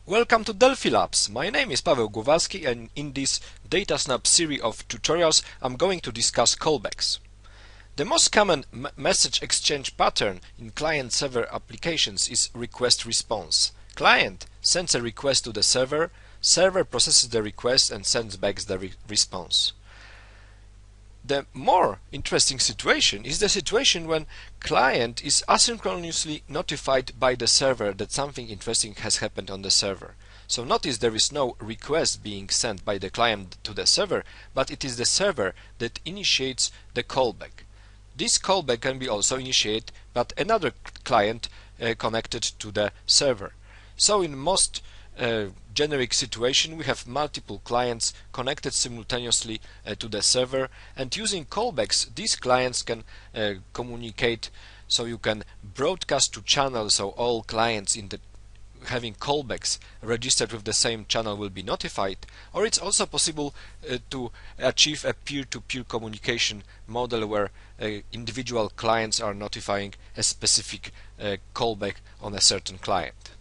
Welcome to Delphi Labs. My name is Paweł Głowalski, and in this DataSnap series of tutorials I'm going to discuss callbacks. The most common message exchange pattern in client-server applications is request-response. Client sends a request to the server, server processes the request and sends back the response. The more interesting situation is the situation when client is asynchronously notified by the server that something interesting has happened on the server. So notice there is no request being sent by the client to the server, but it is the server that initiates the callback. This callback can be also initiated by another client connected to the server. So in most generic situation we have multiple clients connected simultaneously to the server, and using callbacks these clients can communicate, so you can broadcast to channels, so all clients in the having callbacks registered with the same channel will be notified, or it's also possible to achieve a peer-to-peer communication model where individual clients are notifying a specific callback on a certain client.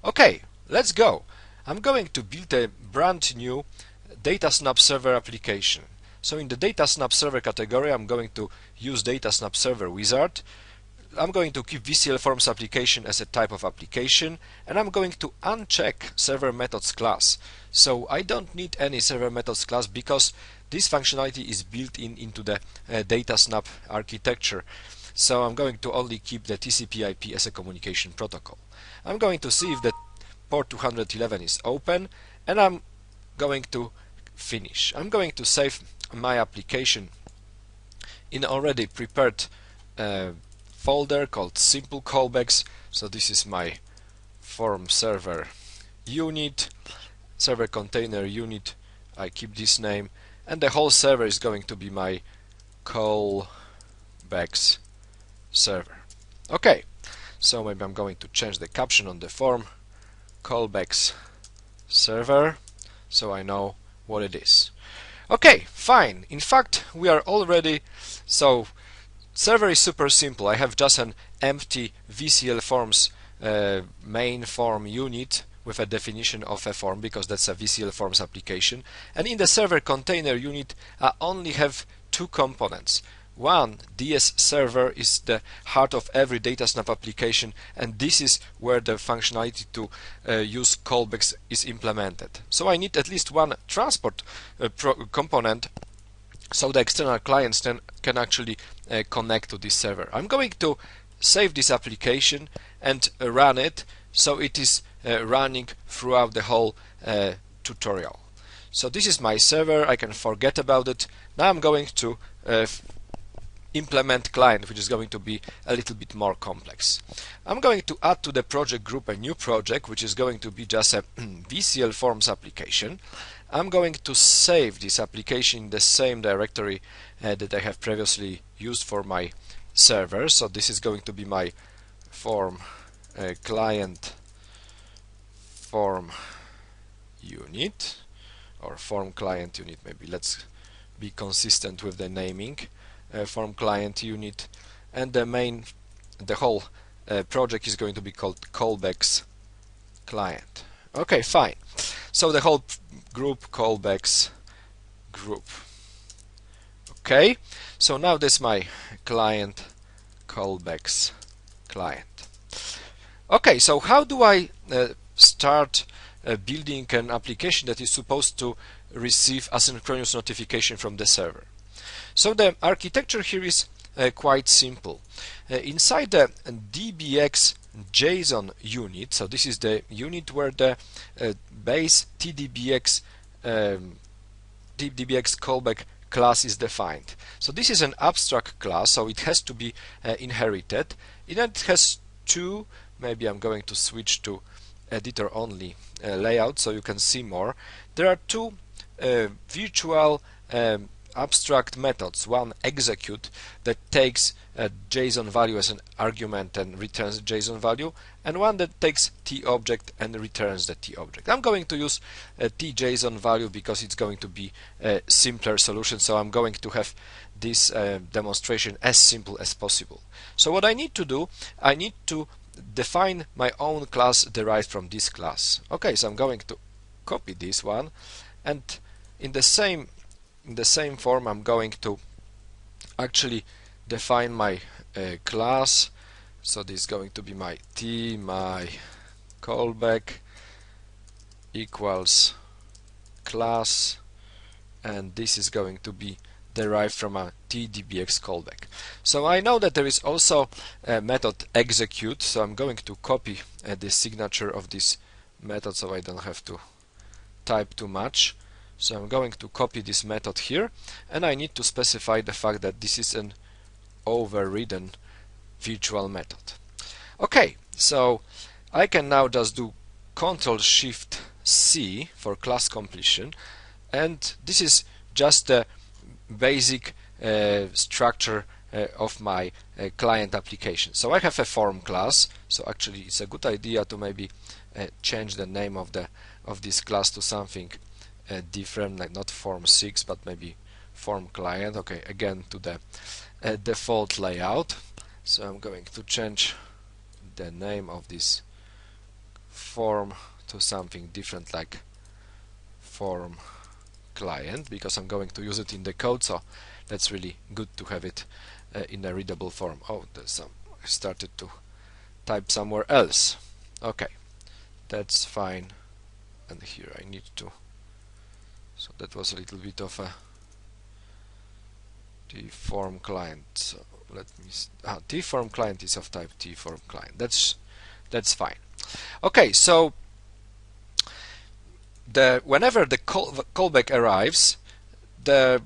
Okay, let's go. I'm going to build a brand new DataSnap Server application. So in the DataSnap Server category I'm going to use DataSnap Server Wizard. I'm going to keep VCL Forms application as a type of application, and I'm going to uncheck Server Methods class. So I don't need any Server Methods class because this functionality is built into the DataSnap architecture. So I'm going to only keep the TCP/IP as a communication protocol. I'm going to see if the port 211 is open, and I'm going to finish. I'm going to save my application in already prepared folder called Simple Callbacks. So this is my form server unit, server container unit. I keep this name, and the whole server is going to be my callbacks server. Okay, so maybe I'm going to change the caption on the form, callbacks server, so I know what it is. Okay, fine. In fact, we are all ready. So server is super simple. I have just an empty VCL Forms main form unit with a definition of a form, because that's a VCL Forms application. And in the server container unit I only have two components. One, DS server, is the heart of every DataSnap application, and this is where the functionality to use callbacks is implemented. So I need at least one transport component, so the external clients can actually connect to this server. I'm going to save this application and run it, so it is running throughout the whole tutorial. So this is my server, I can forget about it. Now I'm going to implement client, which is going to be a little bit more complex. I'm going to add to the project group a new project, which is going to be just a VCL Forms application. I'm going to save this application in the same directory that I have previously used for my server. So this is going to be my form client form unit, or form client unit. Maybe let's be consistent with the naming. Form client unit, and the whole project is going to be called callbacks client. Okay, fine. So the whole group, callbacks group. Okay, so now this is my client, callbacks client. Okay, so how do I start building an application that is supposed to receive asynchronous notification from the server? So the architecture here is quite simple. Inside the DBX JSON unit, so this is the unit where the base TDBX callback class is defined. So this is an abstract class, so it has to be inherited. It has two, maybe I'm going to switch to editor only layout so you can see more. There are two virtual abstract methods, one execute that takes a JSON value as an argument and returns a JSON value, and one that takes TObject and returns the TObject. I'm going to use a TJSON value because it's going to be a simpler solution, so I'm going to have this demonstration as simple as possible. So what I need to do, I need to define my own class derived from this class. Okay, so I'm going to copy this one, and in the same form I'm going to actually define my class. So this is going to be my callback equals class, and this is going to be derived from a tdbx callback. So I know that there is also a method execute, so I'm going to copy the signature of this method so I don't have to type too much. So I'm going to copy this method here, and I need to specify the fact that this is an overridden virtual method. Okay, so I can now just do Ctrl+Shift+C for class completion, and this is just the basic structure of my client application. So I have a form class, so actually it's a good idea to maybe change the name of this class to something different, like not form6 but maybe form client. Okay, again to the default layout. So I'm going to change the name of this form to something different, like form client, because I'm going to use it in the code, so that's really good to have it in a readable form. Oh, I started to type somewhere else. Okay, that's fine. And here I need to, so that was a little bit of a tform client. So let me tform client is of type tform client. That's fine. Okay, so whenever the callback arrives, the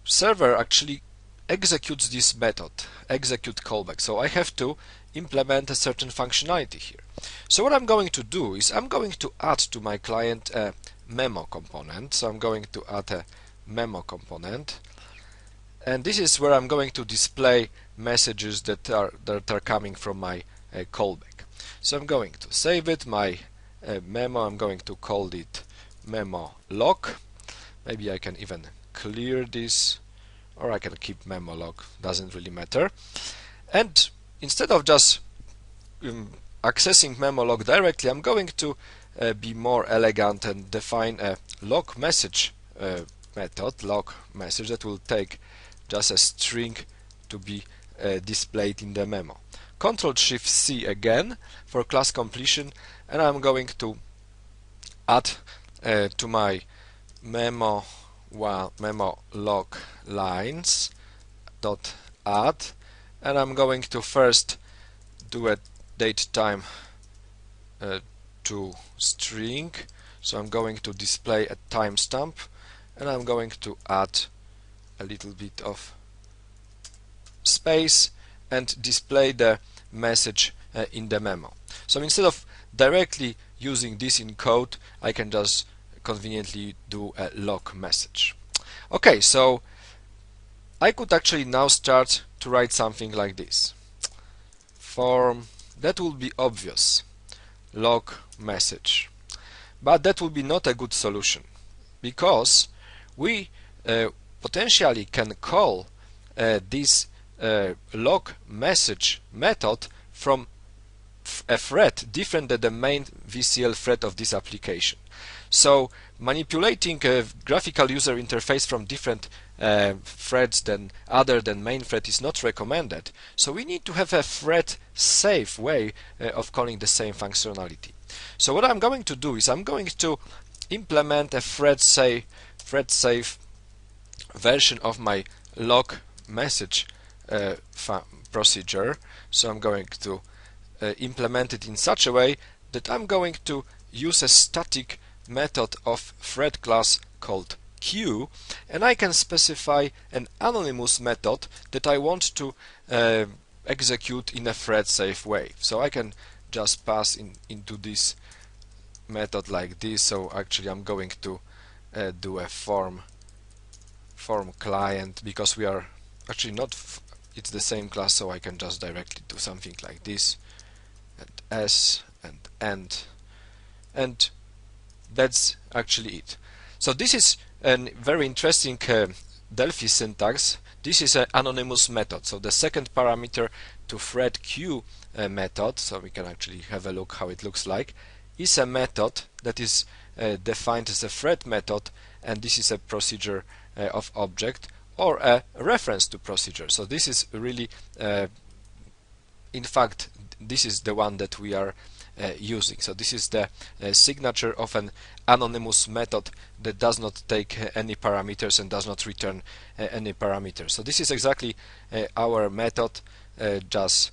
server actually executes this method, execute callback. So I have to implement a certain functionality here. So what I'm going to do is I'm going to add to my client a memo component. So I'm going to add a memo component, and this is where I'm going to display messages that are coming from my callback. So I'm going to save it, my memo. I'm going to call it memo log. Maybe I can even clear this, or I can keep memo log, doesn't really matter. And instead of just accessing memo log directly, I'm going to be more elegant and define a log message method, log message, that will take just a string to be displayed in the memo. Ctrl+Shift+C again for class completion, and I'm going to add to my memo log lines dot add, and I'm going to first do a date time to string. So I'm going to display a timestamp, and I'm going to add a little bit of space and display the message in the memo. So instead of directly using this in code, I can just conveniently do a log message. Okay, so I could actually now start to write something like this. Form, that will be obvious, log message. But that will be not a good solution, because we potentially can call this log message method from a thread different than the main VCL thread of this application. So manipulating a graphical user interface from different threads other than main thread is not recommended. So we need to have a thread safe way of calling the same functionality. So what I'm going to do is I'm going to implement a thread safe version of my log message procedure. So I'm going to implement it in such a way that I'm going to use a static method of thread class called queue, and I can specify an anonymous method that I want to execute in a thread safe way. So I can just pass into this method like this. So actually I'm going to do a form client, because we are actually not it's the same class, so I can just directly do something like this, and s and end, and that's actually it. So this is a very interesting Delphi syntax. This is an anonymous method, so the second parameter to thread queue method, so we can actually have a look how it looks like, is a method that is defined as a thread method, and this is a procedure of object or a reference to procedure. So this is really in fact this is the one that we are using. So this is the signature of an anonymous method that does not take any parameters and does not return any parameters. So this is exactly our method just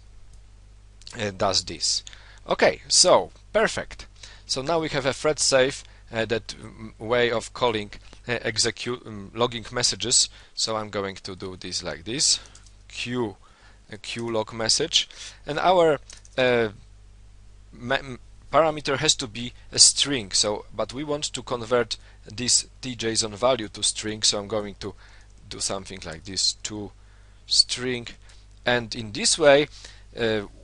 does this. Okay, so perfect. So now we have a thread safe that way of calling execute logging messages. So I'm going to do this like this, queue log message, and our parameter has to be a string. So but we want to convert this tjson value to string, so I'm going to do something like this, to string, and in this way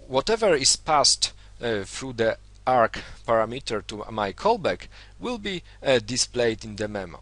whatever is passed through the arg parameter to my callback will be displayed in the memo.